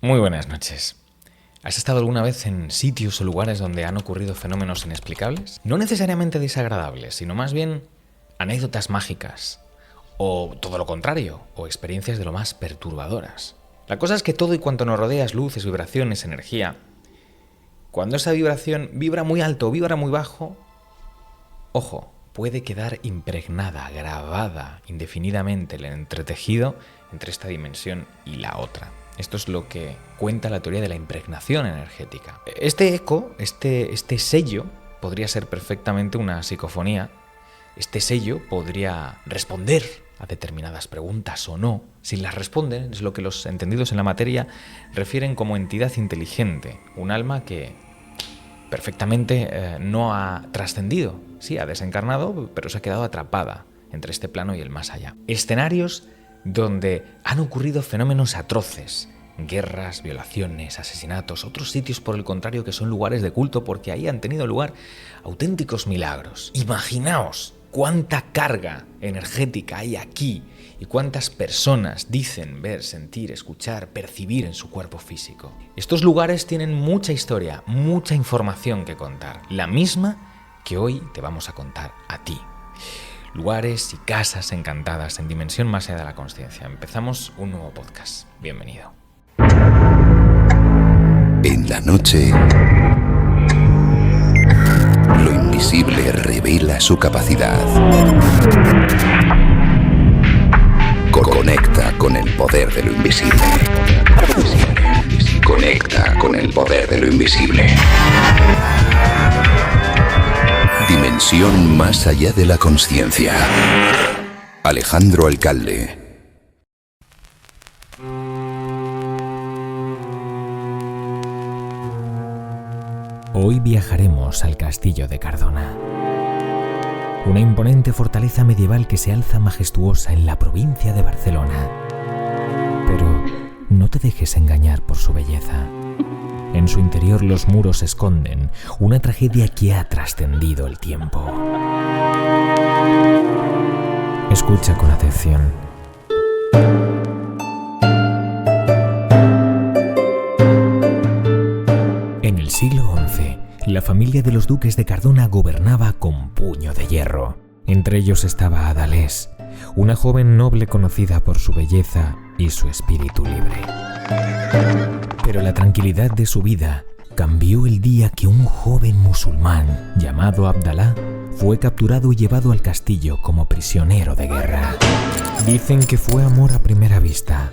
Muy buenas noches. ¿Has estado alguna vez en sitios o lugares donde han ocurrido fenómenos inexplicables? No necesariamente desagradables, sino más bien anécdotas mágicas, o todo lo contrario, o experiencias de lo más perturbadoras. La cosa es que todo y cuanto nos rodea es luces, vibraciones, energía. Cuando esa vibración vibra muy alto o vibra muy bajo, ojo, puede quedar impregnada, grabada indefinidamente el entretejido entre esta dimensión y la otra. Esto es lo que cuenta la teoría de la impregnación energética. Este eco, este sello, podría ser perfectamente una psicofonía. Este sello podría responder a determinadas preguntas o no. Si las responden, es lo que los entendidos en la materia refieren como entidad inteligente, un alma que perfectamente no ha trascendido. Sí, ha desencarnado, pero se ha quedado atrapada entre este plano y el más allá. Escenarios donde han ocurrido fenómenos atroces, guerras, violaciones, asesinatos, otros sitios por el contrario que son lugares de culto porque ahí han tenido lugar auténticos milagros. Imaginaos cuánta carga energética hay aquí y cuántas personas dicen ver, sentir, escuchar, percibir en su cuerpo físico. Estos lugares tienen mucha historia, mucha información que contar, la misma que hoy te vamos a contar a ti. Lugares y casas encantadas en dimensión más allá de la consciencia. Empezamos un nuevo podcast. Bienvenido. En la noche, lo invisible revela su capacidad. Conecta con el poder de lo invisible. Conecta con el poder de lo invisible. Dimensión más allá de la consciencia. Alejandro Alcalde. Hoy viajaremos al castillo de Cardona. Una imponente fortaleza medieval que se alza majestuosa en la provincia de Barcelona. Pero no te dejes engañar por su belleza. En su interior los muros esconden una tragedia que ha trascendido el tiempo. Escucha con atención. En el siglo XI, la familia de los duques de Cardona gobernaba con puño de hierro. Entre ellos estaba Adalés, una joven noble conocida por su belleza y su espíritu libre. Pero la tranquilidad de su vida cambió el día que un joven musulmán llamado Abdalá fue capturado y llevado al castillo como prisionero de guerra. Dicen que fue amor a primera vista.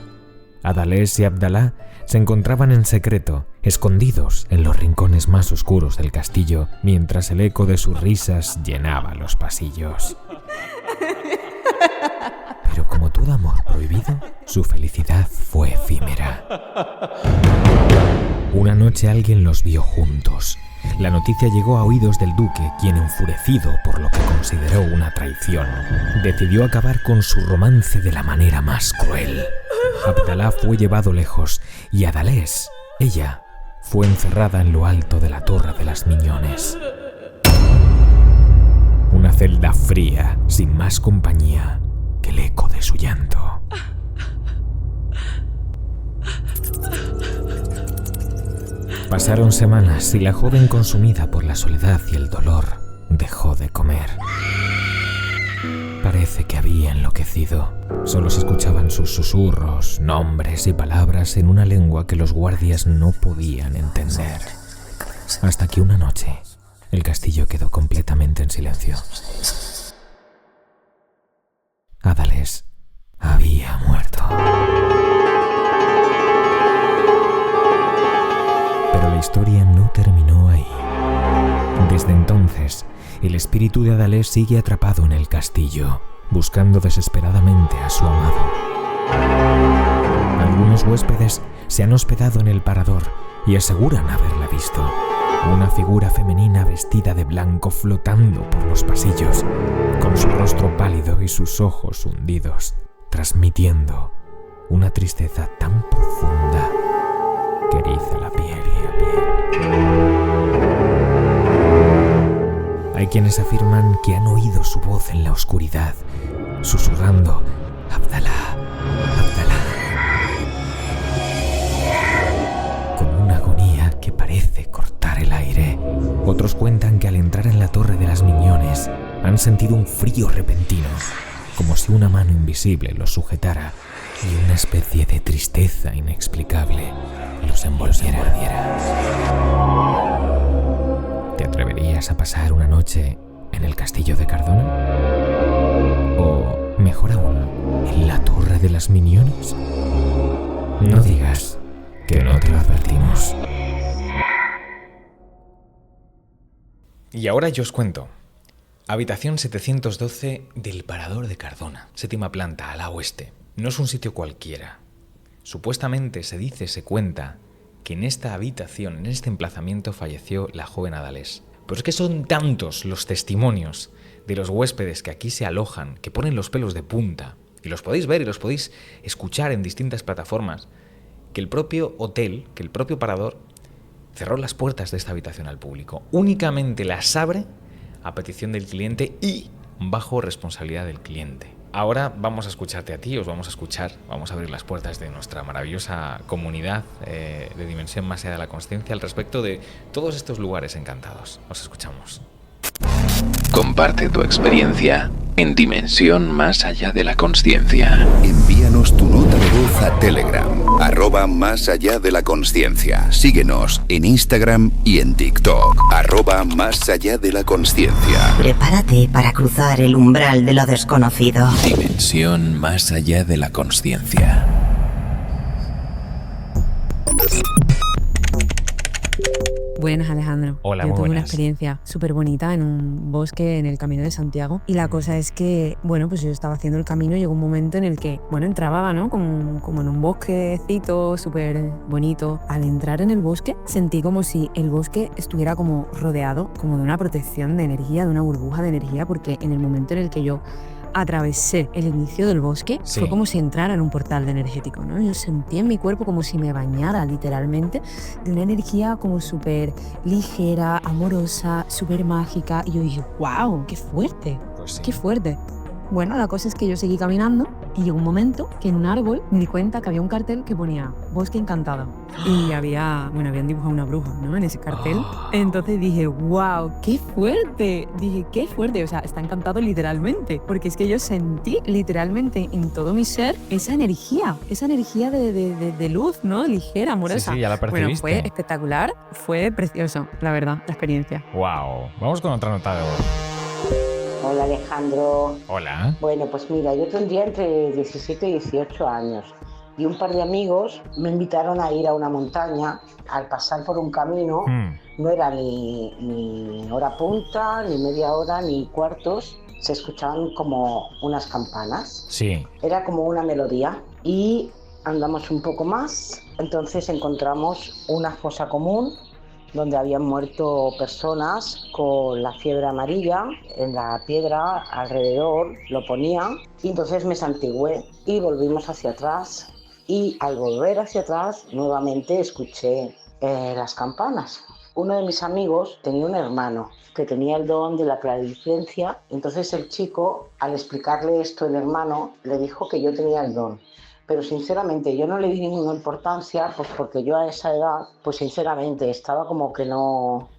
Adalés y Abdalá se encontraban en secreto, escondidos en los rincones más oscuros del castillo, mientras el eco de sus risas llenaba los pasillos. Pero como todo amor prohibido, su felicidad fue efímera. Una noche alguien los vio juntos. La noticia llegó a oídos del duque, quien, enfurecido por lo que consideró una traición, decidió acabar con su romance de la manera más cruel. Abdalá fue llevado lejos y Adalés, ella, fue encerrada en lo alto de la Torre de las Miñones. Una celda fría, sin más compañía que el eco de su llanto. Pasaron semanas y la joven, consumida por la soledad y el dolor, dejó de comer. Parece que había enloquecido. Solo se escuchaban sus susurros, nombres y palabras en una lengua que los guardias no podían entender. Hasta que una noche, el castillo quedó completamente en silencio. Adalés había muerto. Pero la historia no terminó ahí. Desde entonces, el espíritu de Adalés sigue atrapado en el castillo, buscando desesperadamente a su amado. Algunos huéspedes se han hospedado en el parador y aseguran haberla visto. Una figura femenina vestida de blanco flotando por los pasillos, con su rostro pálido y sus ojos hundidos, transmitiendo una tristeza tan profunda que eriza la piel. Hay quienes afirman que han oído su voz en la oscuridad, susurrando: Abdalá, Abdalá. habían sentido un frío repentino, como si una mano invisible los sujetara y una especie de tristeza inexplicable los envolviera. ¿Te atreverías a pasar una noche en el castillo de Cardona? ¿O, mejor aún, en la torre de las Miniones? No digas que no te lo advertimos. Y ahora yo os cuento. Habitación 712 del Parador de Cardona, 7ª planta, ala oeste. No es un sitio cualquiera. Supuestamente se cuenta que en esta habitación, en este emplazamiento, falleció la joven Adalés. Pero es que son tantos los testimonios de los huéspedes que aquí se alojan, que ponen los pelos de punta, y los podéis ver y los podéis escuchar en distintas plataformas, que el propio hotel, que el propio Parador, cerró las puertas de esta habitación al público. Únicamente las abre a petición del cliente y bajo responsabilidad del cliente. Ahora vamos a escucharte a ti, vamos a abrir las puertas de nuestra maravillosa comunidad de Dimensión Más Allá de la Consciencia al respecto de todos estos lugares encantados. Os escuchamos. Comparte tu experiencia en Dimensión Más Allá de la Consciencia. Envíanos tu nota de voz a Telegram, @Más Allá de la Consciencia. Síguenos en Instagram y en TikTok, @Más Allá de la Consciencia. Prepárate para cruzar el umbral de lo desconocido. Dimensión Más Allá de la Consciencia. Buenas, Alejandro. Hola, Yo muy tuve una buenas. experiencia súper bonita en un bosque en el Camino de Santiago. Y la cosa es que, bueno, pues yo estaba haciendo el camino y llegó un momento en el que, bueno, entraba, ¿no? Como en un bosquecito súper bonito. Al entrar en el bosque, sentí como si el bosque estuviera como rodeado, como de una protección de energía, de una burbuja de energía, porque en el momento en el que yo atravesé el inicio del bosque, Sí. fue como si entrara en un portal de energético, ¿no? Yo sentí en mi cuerpo como si me bañara literalmente de una energía como súper ligera, amorosa, súper mágica. Y yo dije, wow, qué fuerte, Pues sí. qué fuerte. Bueno, la cosa es que yo seguí caminando y llegó un momento que en un árbol me di cuenta que había un cartel que ponía Bosque Encantado. Y habían dibujado una bruja, ¿no? En ese cartel. Entonces dije, wow, qué fuerte. Dije, qué fuerte. O sea, está encantado literalmente. Porque es que yo sentí literalmente en todo mi ser esa energía de luz, ¿no? Ligera, amorosa. Sí, ya la Bueno, percibiste. fue espectacular, fue precioso, la verdad, la experiencia. Wow. Vamos con otra nota de voz. Hola Alejandro. Hola. Bueno, pues mira, yo tendría entre 17 y 18 años y un par de amigos me invitaron a ir a una montaña. Al pasar por un camino, no era ni hora punta, ni media hora, ni cuartos, se escuchaban como unas campanas. Sí. Era como una melodía y andamos un poco más, entonces encontramos una fosa común donde habían muerto personas con la fiebre amarilla. En la piedra alrededor lo ponían y entonces me santigüé y volvimos hacia atrás, y al volver hacia atrás nuevamente escuché las campanas. Uno de mis amigos tenía un hermano que tenía el don de la clarividencia, entonces el chico, al explicarle esto el hermano, le dijo que yo tenía el don. Pero sinceramente yo no le di ninguna importancia, pues porque yo a esa edad, pues sinceramente estaba como que no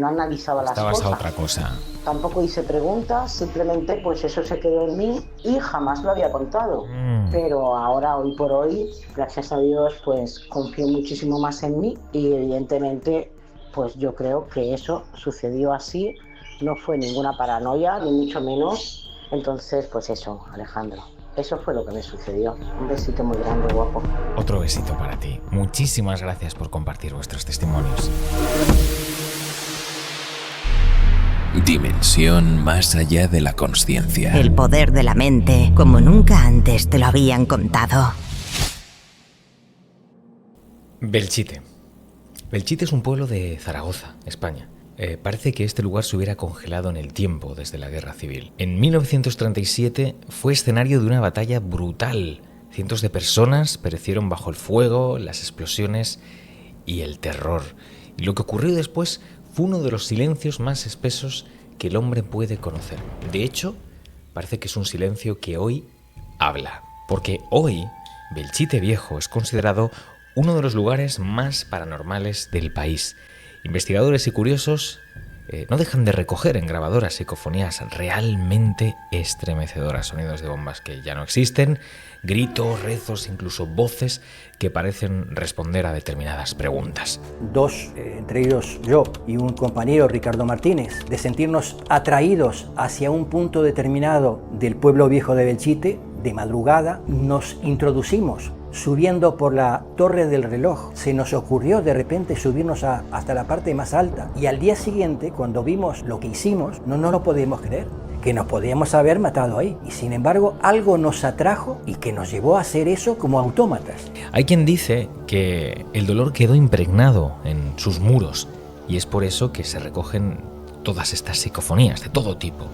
analizaba las Estabas cosas. a otra cosa. Tampoco hice preguntas, simplemente pues eso se quedó en mí y jamás lo había contado. Pero ahora, hoy por hoy, gracias a Dios, pues confío muchísimo más en mí y evidentemente pues yo creo que eso sucedió así, no fue ninguna paranoia, ni mucho menos. Entonces, pues eso, Alejandro. Eso fue lo que me sucedió. Un besito muy grande, guapo. Otro besito para ti. Muchísimas gracias por compartir vuestros testimonios. Dimensión Más Allá de la Consciencia. El poder de la mente, como nunca antes te lo habían contado. Belchite. Belchite es un pueblo de Zaragoza, España. Parece que este lugar se hubiera congelado en el tiempo desde la Guerra Civil. En 1937 fue escenario de una batalla brutal. Cientos de personas perecieron bajo el fuego, las explosiones y el terror. Y lo que ocurrió después fue uno de los silencios más espesos que el hombre puede conocer. De hecho, parece que es un silencio que hoy habla. Porque hoy, Belchite Viejo es considerado uno de los lugares más paranormales del país. Investigadores y curiosos no dejan de recoger en grabadoras psicofonías realmente estremecedoras, sonidos de bombas que ya no existen, gritos, rezos, incluso voces que parecen responder a determinadas preguntas. Dos, entre ellos yo y un compañero, Ricardo Martínez, de sentirnos atraídos hacia un punto determinado del pueblo viejo de Belchite. De madrugada nos introducimos subiendo por la torre del reloj. Se nos ocurrió de repente subirnos hasta la parte más alta, y al día siguiente, cuando vimos lo que hicimos, no lo podíamos creer, que nos podíamos haber matado ahí, y sin embargo algo nos atrajo y que nos llevó a hacer eso como autómatas. Hay quien dice que el dolor quedó impregnado en sus muros, y es por eso que se recogen todas estas psicofonías de todo tipo.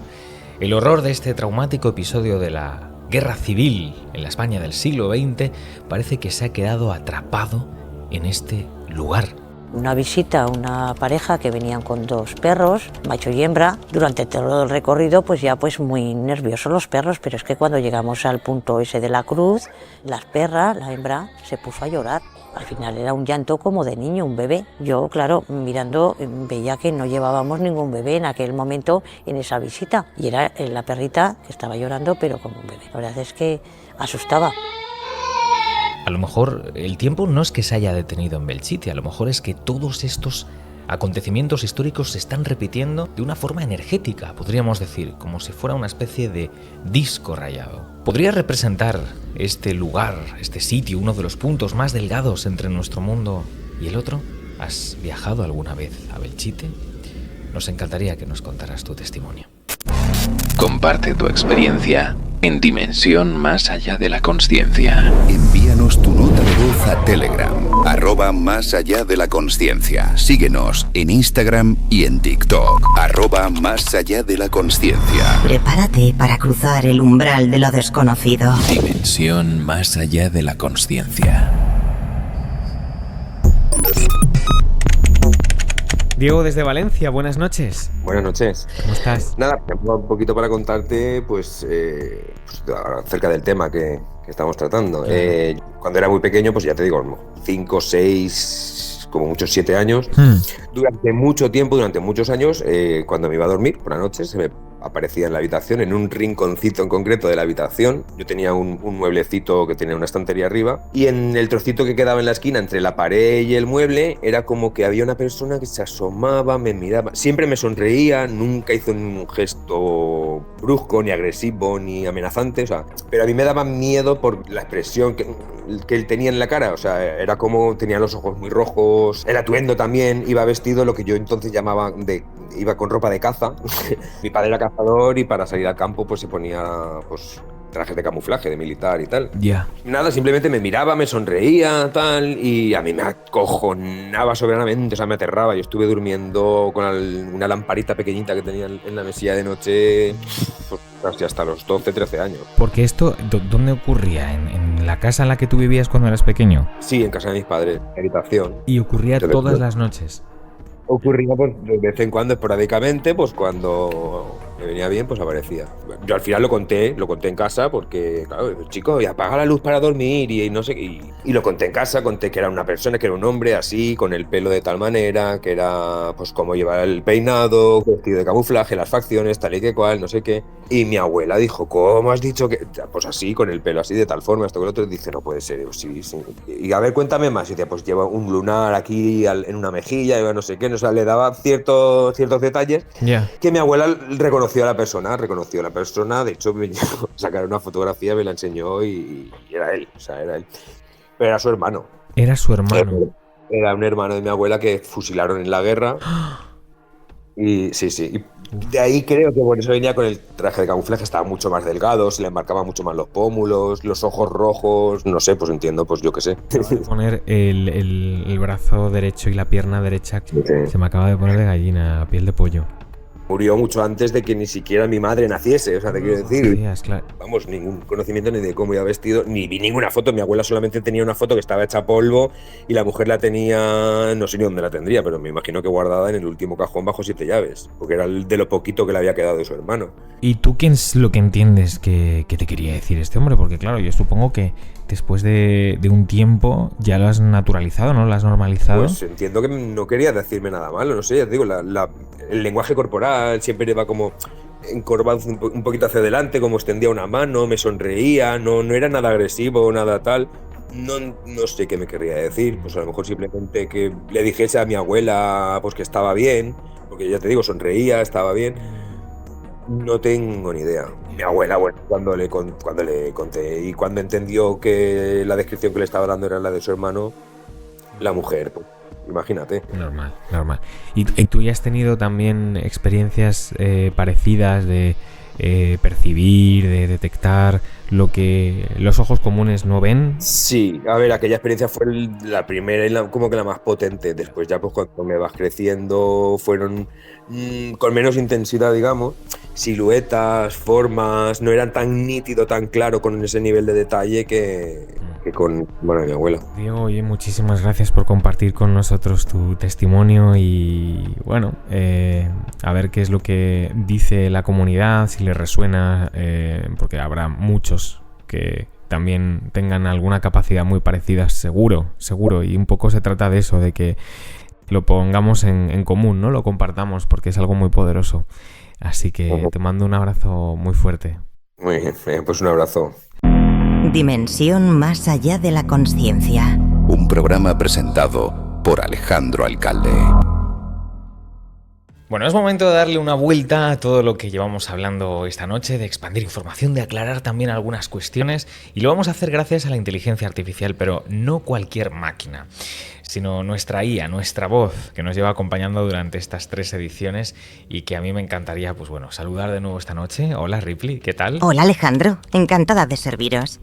El horror de este traumático episodio de la guerra civil en la España del siglo XX parece que se ha quedado atrapado en este lugar. Una visita a una pareja que venían con 2 perros, macho y hembra. Durante todo el recorrido pues muy nerviosos los perros, pero es que cuando llegamos al punto ese de la cruz, la hembra se puso a llorar. Al final era un llanto como de niño, un bebé. Yo, claro, mirando, veía que no llevábamos ningún bebé en aquel momento en esa visita. Y era la perrita que estaba llorando, pero como un bebé. La verdad es que asustaba. A lo mejor el tiempo no es que se haya detenido en Belchite, a lo mejor es que todos estos acontecimientos históricos se están repitiendo de una forma energética, podríamos decir, como si fuera una especie de disco rayado. ¿Podría representar este lugar, este sitio, uno de los puntos más delgados entre nuestro mundo y el otro? ¿Has viajado alguna vez a Belchite? Nos encantaría que nos contaras tu testimonio. Comparte tu experiencia en Dimensión Más Allá de la Consciencia. Envíanos tu nota de voz a Telegram, @Más Allá de la Consciencia. Síguenos en Instagram y en TikTok, @Más Allá de la Consciencia. Prepárate para cruzar el umbral de lo desconocido. Dimensión Más Allá de la Consciencia. Diego desde Valencia, buenas noches. Buenas noches. ¿Cómo estás? Nada, un poquito para contarte acerca del tema que estamos tratando. Cuando era muy pequeño, pues ya te digo, 5, 6, como muchos 7 años. Durante mucho tiempo, durante muchos años, cuando me iba a dormir por la noche, se me aparecía en la habitación, en un rinconcito en concreto de la habitación. Yo tenía un mueblecito que tenía una estantería arriba, y en el trocito que quedaba en la esquina entre la pared y el mueble era como que había una persona que se asomaba, me miraba, siempre me sonreía, nunca hizo un gesto brusco, ni agresivo, ni amenazante, o sea, pero a mí me daba miedo por la expresión que él tenía en la cara, o sea, era como tenía los ojos muy rojos, el atuendo también, iba vestido lo que yo entonces llamaba iba con ropa de caza. Mi padre era cazador y para salir al campo pues se ponía trajes de camuflaje, de militar y tal. Ya. Nada, simplemente me miraba, me sonreía, tal, y a mí me acojonaba soberanamente, o sea, me aterraba. Yo estuve durmiendo con una lamparita pequeñita que tenía en la mesilla de noche pues, casi hasta los 12, 13 años. Porque esto, ¿dónde ocurría? ¿En la casa en la que tú vivías cuando eras pequeño? Sí, en casa de mis padres, en habitación. ¿Y ocurría todas las noches? Ocurría pues, de vez en cuando, esporádicamente, pues cuando me venía bien, pues aparecía. Yo al final lo conté en casa porque, claro, chico, y apaga la luz para dormir y no sé qué. Y lo conté en casa, conté que era una persona, que era un hombre así, con el pelo de tal manera, que era pues como llevar el peinado, vestido de camuflaje, las facciones, tal y que cual, no sé qué. Y mi abuela dijo, ¿cómo has dicho que...? Pues así, con el pelo así, de tal forma, esto que el otro. Dice, no puede ser, sí. Y a ver, cuéntame más. Y dice, pues lleva un lunar aquí en una mejilla, lleva no sé qué, o sea, le daba ciertos detalles que mi abuela reconoció a la persona, de hecho me llegó a sacar una fotografía, me la enseñó y era él, o sea, era él. Pero era su hermano. Era su hermano. Era un hermano de mi abuela que fusilaron en la guerra. Y sí. Y de ahí creo que por eso venía con el traje de camuflaje, estaba mucho más delgado, se le marcaban mucho más los pómulos, los ojos rojos, no sé, pues entiendo, pues yo qué sé. Poner el brazo derecho y la pierna derecha, sí. Se me acaba de poner de gallina, piel de pollo. Murió mucho antes de que ni siquiera mi madre naciese, o sea, te quiero decir, sí, es claro. Vamos, ningún conocimiento ni de cómo iba vestido, ni vi ninguna foto. Mi abuela solamente tenía una foto que estaba hecha polvo y la mujer la tenía, no sé ni dónde la tendría, pero me imagino que guardada en el último cajón bajo 7 llaves, porque era de lo poquito que le había quedado de su hermano. ¿Y tú qué es lo que entiendes que te quería decir este hombre? Porque claro, yo supongo que después de un tiempo, ya lo has naturalizado, ¿no? Lo has normalizado. Pues entiendo que no quería decirme nada malo, no sé, ya te digo, el lenguaje corporal siempre va como encorvado un poquito hacia adelante, como extendía una mano, me sonreía, no era nada agresivo, nada tal. No sé qué me querría decir, pues a lo mejor simplemente que le dijese a mi abuela pues que estaba bien, porque ya te digo, sonreía, estaba bien. No tengo ni idea. Mi abuela, bueno, cuando le conté y cuando entendió que la descripción que le estaba dando era la de su hermano, la mujer, pues, imagínate. Normal. ¿Y tú ya has tenido también experiencias parecidas de percibir, de detectar lo que los ojos comunes no ven? Sí, a ver, aquella experiencia fue la primera y como que la más potente. Después ya pues cuando me vas creciendo fueron con menos intensidad, digamos, siluetas, formas, no eran tan nítido, tan claro con ese nivel de detalle que con mi abuela. Diego, oye, muchísimas gracias por compartir con nosotros tu testimonio y bueno, a ver qué es lo que dice la comunidad, si le resuena, porque habrá muchos que también tengan alguna capacidad muy parecida, seguro, y un poco se trata de eso, de que lo pongamos en común, ¿no? Lo compartamos porque es algo muy poderoso. Así que te mando un abrazo muy fuerte. Muy bien, pues un abrazo. Dimensión más allá de la consciencia. Un programa presentado por Alejandro Alcalde. Bueno, es momento de darle una vuelta a todo lo que llevamos hablando esta noche, de expandir información, de aclarar también algunas cuestiones, y lo vamos a hacer gracias a la inteligencia artificial, pero no cualquier máquina, sino nuestra IA, nuestra voz, que nos lleva acompañando durante estas 3 ediciones y que a mí me encantaría, pues bueno, saludar de nuevo esta noche. Hola Ripley, ¿qué tal? Hola Alejandro, encantada de serviros.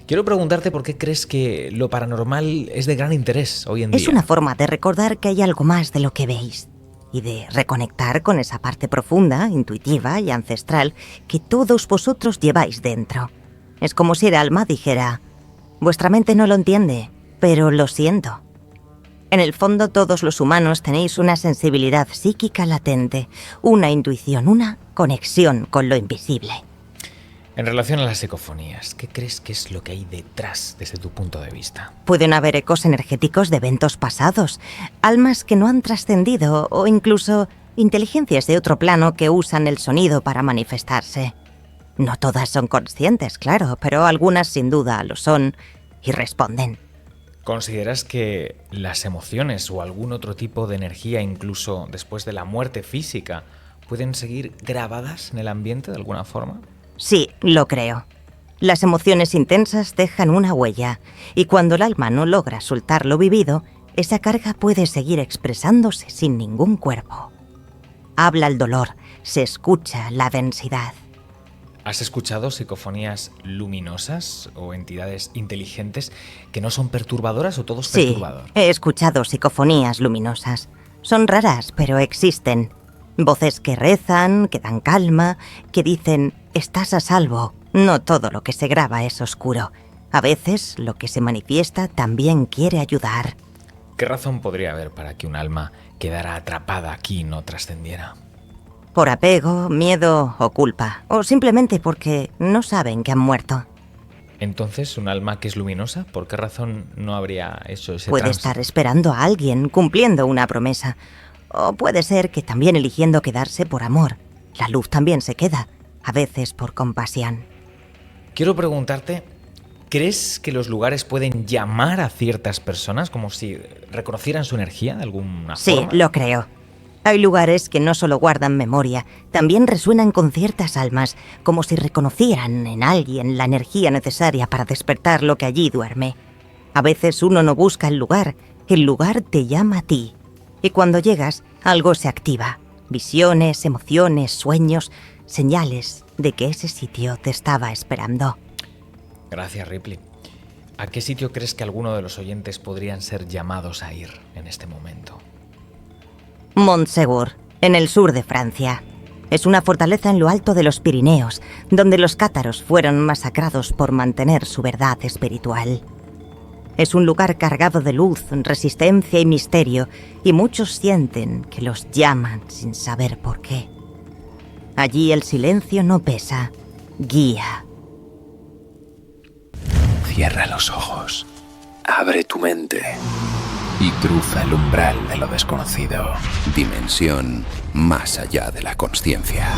Quiero preguntarte por qué crees que lo paranormal es de gran interés hoy en día. Es una forma de recordar que hay algo más de lo que veis y de reconectar con esa parte profunda, intuitiva y ancestral que todos vosotros lleváis dentro. Es como si el alma dijera: vuestra mente no lo entiende, pero lo siento. En el fondo, todos los humanos tenéis una sensibilidad psíquica latente, una intuición, una conexión con lo invisible. En relación a las psicofonías, ¿qué crees que es lo que hay detrás desde tu punto de vista? Pueden haber ecos energéticos de eventos pasados, almas que no han trascendido o incluso inteligencias de otro plano que usan el sonido para manifestarse. No todas son conscientes, claro, pero algunas sin duda lo son y responden. ¿Consideras que las emociones o algún otro tipo de energía, incluso después de la muerte física, pueden seguir grabadas en el ambiente de alguna forma? Sí, lo creo. Las emociones intensas dejan una huella, y cuando el alma no logra soltar lo vivido, esa carga puede seguir expresándose sin ningún cuerpo. Habla el dolor, se escucha la densidad. ¿Has escuchado psicofonías luminosas o entidades inteligentes que no son perturbadoras o todo es perturbador? Sí, he escuchado psicofonías luminosas. Son raras, pero existen. Voces que rezan, que dan calma, que dicen: estás a salvo. No todo lo que se graba es oscuro. A veces lo que se manifiesta también quiere ayudar. ¿Qué razón podría haber para que un alma quedara atrapada aquí y no trascendiera? Por apego, miedo o culpa. O simplemente porque no saben que han muerto. Entonces, ¿un alma que es luminosa, por qué razón no habría hecho ese Puede tránsito? estar esperando a alguien, cumpliendo una promesa. O puede ser que también eligiendo quedarse por amor. La luz también se queda, a veces por compasión. Quiero preguntarte, ¿crees que los lugares pueden llamar a ciertas personas como si reconocieran su energía de alguna forma? Sí, lo creo. Hay lugares que no solo guardan memoria, también resuenan con ciertas almas, como si reconocieran en alguien la energía necesaria para despertar lo que allí duerme. A veces uno no busca el lugar te llama a ti. Y cuando llegas, algo se activa. Visiones, emociones, sueños, señales de que ese sitio te estaba esperando. Gracias, Ripley. ¿A qué sitio crees que alguno de los oyentes podrían ser llamados a ir en este momento? Montsegur, en el sur de Francia. Es una fortaleza en lo alto de los Pirineos, donde los cátaros fueron masacrados por mantener su verdad espiritual. Es un lugar cargado de luz, resistencia y misterio, y muchos sienten que los llaman sin saber por qué. Allí el silencio no pesa, guía. Cierra los ojos, abre tu mente y cruza el umbral de lo desconocido. Dimensión más allá de la consciencia.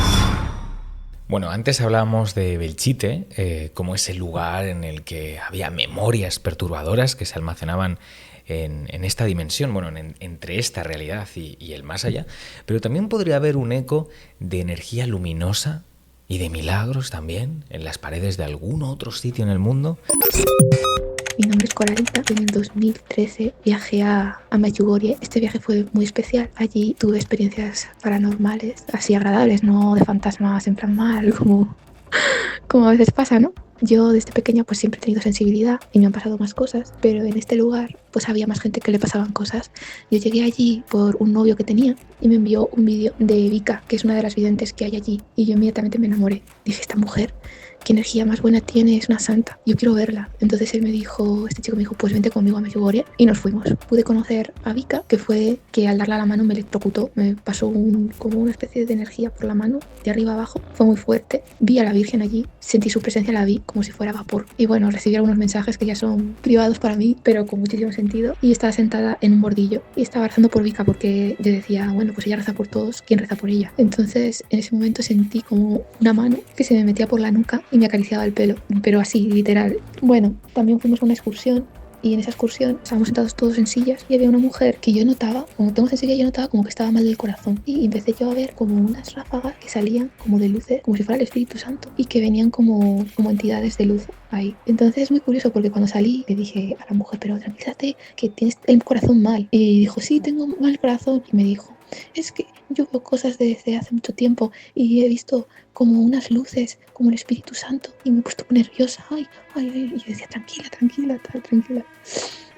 Bueno, antes hablábamos de Belchite, como ese lugar en el que había memorias perturbadoras que se almacenaban en esta dimensión, bueno, entre esta realidad y el más allá, pero también podría haber un eco de energía luminosa y de milagros también en las paredes de algún otro sitio en el mundo. Mi nombre es Coralita. En el 2013 viajé a Medjugorje. Este viaje fue muy especial. Allí tuve experiencias paranormales, así agradables, no de fantasmas en plan mal, como a veces pasa, ¿no? Yo desde pequeña pues siempre he tenido sensibilidad y me han pasado más cosas, pero en este lugar pues había más gente que le pasaban cosas. Yo llegué allí por un novio que tenía y me envió un vídeo de Vika, que es una de las videntes que hay allí, y yo inmediatamente me enamoré. Dije, esta mujer, qué energía más buena tiene, es una santa, yo quiero verla. Entonces este chico me dijo, pues vente conmigo a Medjugorje, y nos fuimos. Pude conocer a Vika, que fue que al darle a la mano me electrocutó, me pasó como una especie de energía por la mano, de arriba abajo, fue muy fuerte. Vi a la Virgen allí, sentí su presencia, la vi como si fuera vapor. Y bueno, recibí algunos mensajes que ya son privados para mí, pero con muchísimo sentido. Y estaba sentada en un bordillo y estaba rezando por Vika, porque yo decía, bueno, pues ella reza por todos, ¿quién reza por ella? Entonces en ese momento sentí como una mano que se me metía por la nuca y me acariciaba el pelo, pero así, literal. Bueno, también fuimos a una excursión, y en esa excursión estábamos sentados todos en sillas y había una mujer que yo notaba, como tengo sensibilidad, yo notaba como que estaba mal del corazón, y empecé yo a ver como unas ráfagas que salían como de luces, como si fuera el Espíritu Santo, y que venían como entidades de luz ahí. Entonces es muy curioso, porque cuando salí le dije a la mujer, pero tranquilízate, que tienes el corazón mal. Y dijo, sí, tengo mal el corazón. Y me dijo, es que yo veo cosas desde hace mucho tiempo y he visto como unas luces, como el Espíritu Santo, y me he puesto nerviosa. Ay. Y yo decía, tranquila.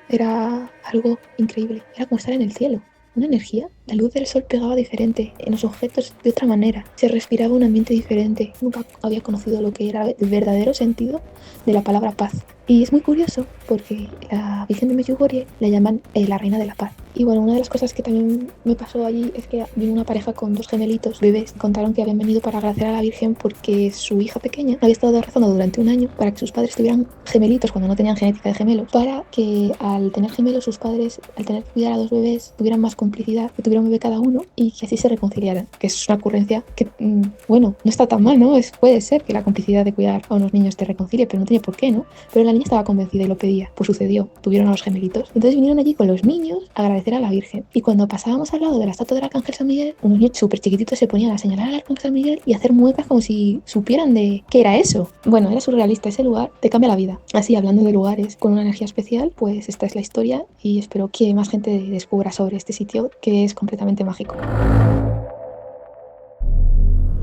Era algo increíble. Era como estar en el cielo. Una energía. La luz del sol pegaba diferente en los objetos de otra manera. Se respiraba un ambiente diferente. Nunca había conocido lo que era el verdadero sentido de la palabra paz. Y es muy curioso porque la Virgen de Medjugorje la llaman la Reina de la Paz. Y bueno, una de las cosas que también me pasó allí es que vino una pareja con 2 gemelitos, bebés. Contaron que habían venido para agradecer a la Virgen porque su hija pequeña había estado rezando durante un año para que sus padres tuvieran gemelitos cuando no tenían genética de gemelos, para que al tener gemelos sus padres, al tener que cuidar a 2 bebés, tuvieran más complicidad, que tuvieran un bebé cada uno y que así se reconciliaran. Que es una ocurrencia que, bueno, no está tan mal, ¿no? Puede ser que la complicidad de cuidar a unos niños te reconcilie, pero no tiene por qué, ¿no? Pero la niña estaba convencida y lo pedía. Pues sucedió, tuvieron a los gemelitos. Entonces vinieron allí con los niños a agradecer a la Virgen. Y cuando pasábamos al lado de la estatua del Arcángel San Miguel, unos niños súper chiquititos se ponían a señalar al Arcángel San Miguel y a hacer muecas como si supieran de qué era eso. Bueno, era surrealista. Ese lugar te cambia la vida. Así, hablando de lugares con una energía especial, pues esta es la historia, y espero que más gente descubra sobre este sitio, que es completamente mágico.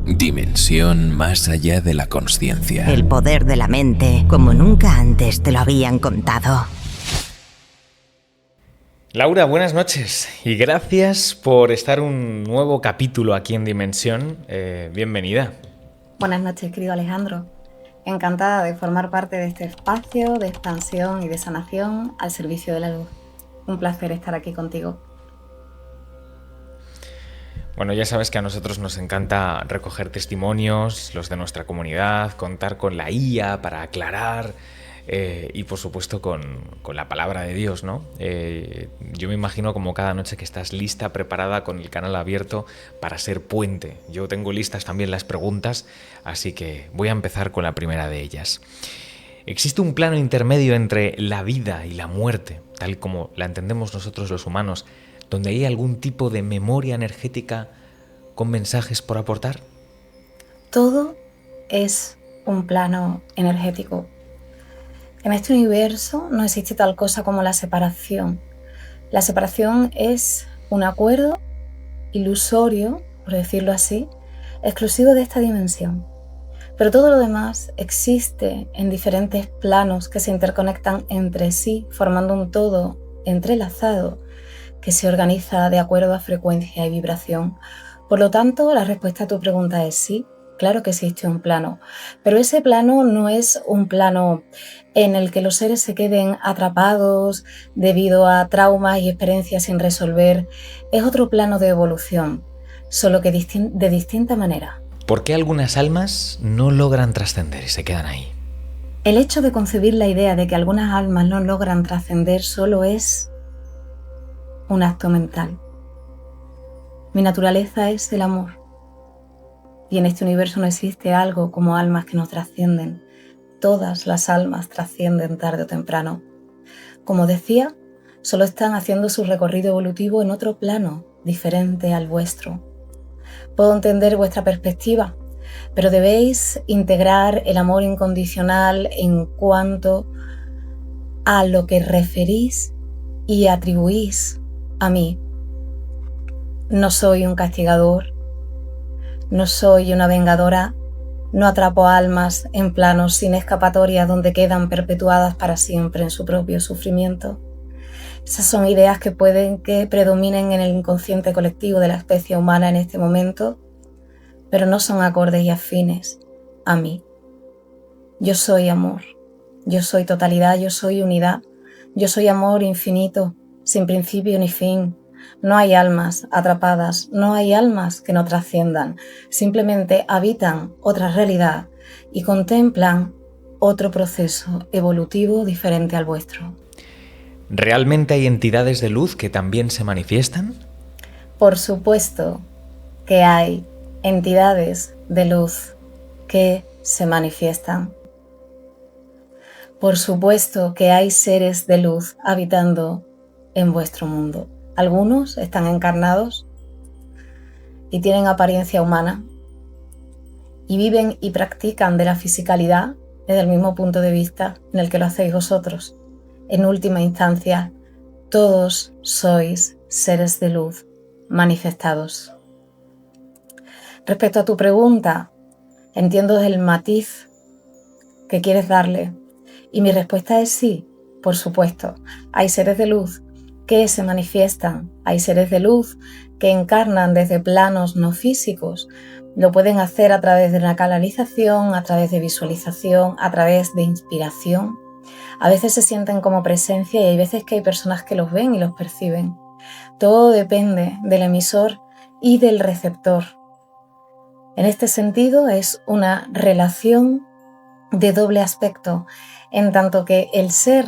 Dimensión más allá de la consciencia. El poder de la mente, como nunca antes te lo habían contado. Laura, buenas noches y gracias por estar un nuevo capítulo aquí en Dimensión. Bienvenida. Buenas noches, querido Alejandro. Encantada de formar parte de este espacio de expansión y de sanación al servicio de la luz. Un placer estar aquí contigo. Bueno, ya sabes que a nosotros nos encanta recoger testimonios, los de nuestra comunidad, contar con la IA para aclarar y por supuesto con la palabra de Dios, ¿no? Yo me imagino como cada noche que estás lista, preparada, con el canal abierto para ser puente. Yo tengo listas también las preguntas, así que voy a empezar con la primera de ellas. ¿Existe un plano intermedio entre la vida y la muerte, tal como la entendemos nosotros los humanos, donde hay algún tipo de memoria energética con mensajes por aportar? Todo es un plano energético. En este universo no existe tal cosa como la separación. La separación es un acuerdo ilusorio, por decirlo así, exclusivo de esta dimensión. Pero todo lo demás existe en diferentes planos que se interconectan entre sí, formando un todo entrelazado que se organiza de acuerdo a frecuencia y vibración. Por lo tanto, la respuesta a tu pregunta es sí, claro que existe un plano, pero ese plano no es un plano en el que los seres se queden atrapados debido a traumas y experiencias sin resolver. Es otro plano de evolución, solo que de distinta manera. ¿Por qué algunas almas no logran trascender y se quedan ahí? El hecho de concebir la idea de que algunas almas no logran trascender solo es un acto mental. Mi naturaleza es el amor. Y en este universo no existe algo como almas que no trascienden. Todas las almas trascienden tarde o temprano. Como decía, solo están haciendo su recorrido evolutivo en otro plano, diferente al vuestro. Puedo entender vuestra perspectiva, pero debéis integrar el amor incondicional en cuanto a lo que referís y atribuís a mí. No soy un castigador, no soy una vengadora, no atrapo almas en planos sin escapatoria donde quedan perpetuadas para siempre en su propio sufrimiento. Esas son ideas que pueden que predominen en el inconsciente colectivo de la especie humana en este momento, pero no son acordes y afines a mí. Yo soy amor, yo soy totalidad, yo soy unidad, yo soy amor infinito, sin principio ni fin. No hay almas atrapadas, no hay almas que no trasciendan, simplemente habitan otra realidad y contemplan otro proceso evolutivo diferente al vuestro. ¿Realmente hay entidades de luz que también se manifiestan? Por supuesto que hay entidades de luz que se manifiestan. Por supuesto que hay seres de luz habitando en vuestro mundo. Algunos están encarnados y tienen apariencia humana y viven y practican de la fisicalidad desde el mismo punto de vista en el que lo hacéis vosotros. En última instancia, todos sois seres de luz manifestados. Respecto a tu pregunta, entiendo el matiz que quieres darle y mi respuesta es sí, por supuesto. Hay seres de luz que se manifiestan, hay seres de luz que encarnan desde planos no físicos. Lo pueden hacer a través de una canalización, a través de visualización, a través de inspiración. A veces se sienten como presencia y hay veces que hay personas que los ven y los perciben. Todo depende del emisor y del receptor. En este sentido es una relación de doble aspecto, en tanto que el ser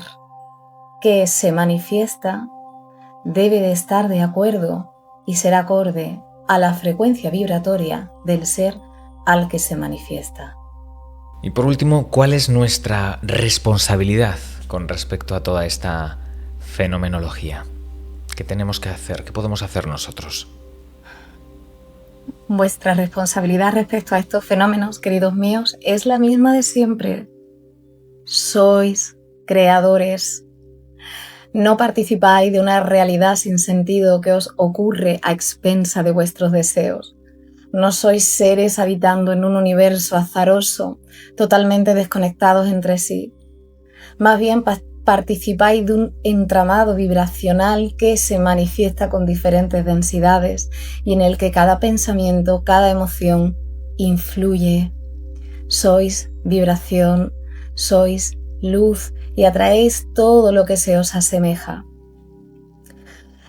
que se manifiesta debe de estar de acuerdo y ser acorde a la frecuencia vibratoria del ser al que se manifiesta. Y por último, ¿cuál es nuestra responsabilidad con respecto a toda esta fenomenología? ¿Qué tenemos que hacer? ¿Qué podemos hacer nosotros? Vuestra responsabilidad respecto a estos fenómenos, queridos míos, es la misma de siempre. Sois creadores. No participáis de una realidad sin sentido que os ocurre a expensa de vuestros deseos. No sois seres habitando en un universo azaroso, totalmente desconectados entre sí. Más bien participáis de un entramado vibracional que se manifiesta con diferentes densidades y en el que cada pensamiento, cada emoción influye. Sois vibración, sois luz y atraéis todo lo que se os asemeja.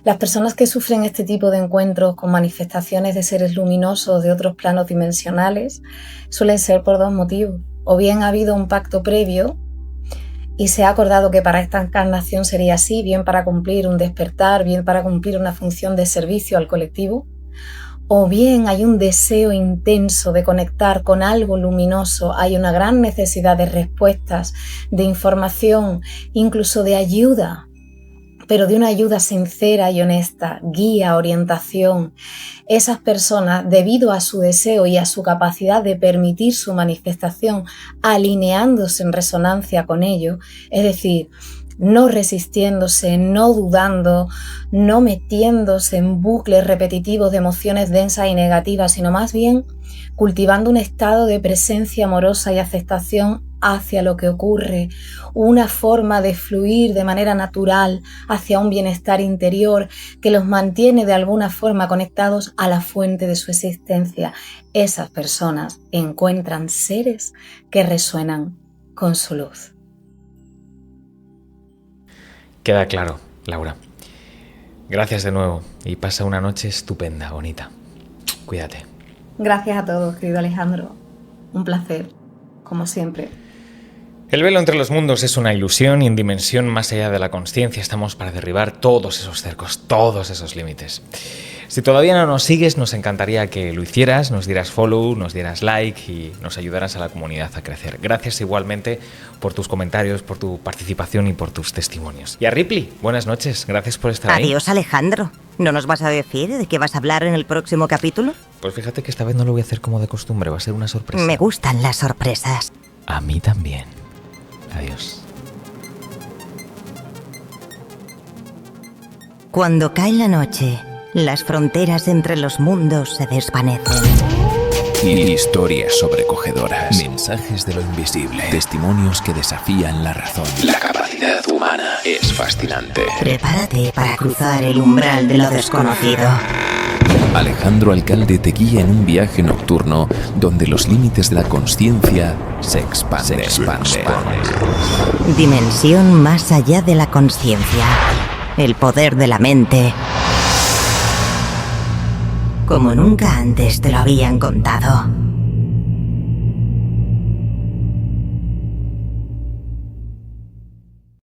Las personas que sufren este tipo de encuentros con manifestaciones de seres luminosos de otros planos dimensionales suelen ser por dos motivos. O bien ha habido un pacto previo y se ha acordado que para esta encarnación sería así, bien para cumplir un despertar, bien para cumplir una función de servicio al colectivo, o bien hay un deseo intenso de conectar con algo luminoso, hay una gran necesidad de respuestas, de información, incluso de ayuda, pero de una ayuda sincera y honesta, guía, orientación. Esas personas, debido a su deseo y a su capacidad de permitir su manifestación, alineándose en resonancia con ello, es decir, no resistiéndose, no dudando, no metiéndose en bucles repetitivos de emociones densas y negativas, sino más bien cultivando un estado de presencia amorosa y aceptación hacia lo que ocurre, una forma de fluir de manera natural hacia un bienestar interior que los mantiene de alguna forma conectados a la fuente de su existencia. Esas personas encuentran seres que resuenan con su luz. Queda claro, Laura. Gracias de nuevo y pasa una noche estupenda, bonita. Cuídate. Gracias a todos, querido Alejandro. Un placer, como siempre. El velo entre los mundos es una ilusión y en dimensión más allá de la consciencia estamos para derribar todos esos cercos, todos esos límites. Si todavía no nos sigues, nos encantaría que lo hicieras, nos dieras follow, nos dieras like y nos ayudaras a la comunidad a crecer. Gracias igualmente por tus comentarios, por tu participación y por tus testimonios. Y a Ripley, buenas noches, gracias por estar ahí. Adiós, Alejandro. ¿No nos vas a decir de qué vas a hablar en el próximo capítulo? Pues fíjate que esta vez no lo voy a hacer como de costumbre, va a ser una sorpresa. Me gustan las sorpresas. A mí también. Adiós. Cuando cae la noche, las fronteras entre los mundos se desvanecen. Historias sobrecogedoras. Mensajes de lo invisible. Testimonios que desafían la razón. La capacidad humana es fascinante. Prepárate para cruzar el umbral de lo desconocido. Alejandro Alcalde te guía en un viaje nocturno donde los límites de la consciencia se expanden. Dimensión más allá de la consciencia. El poder de la mente. Como nunca antes te lo habían contado.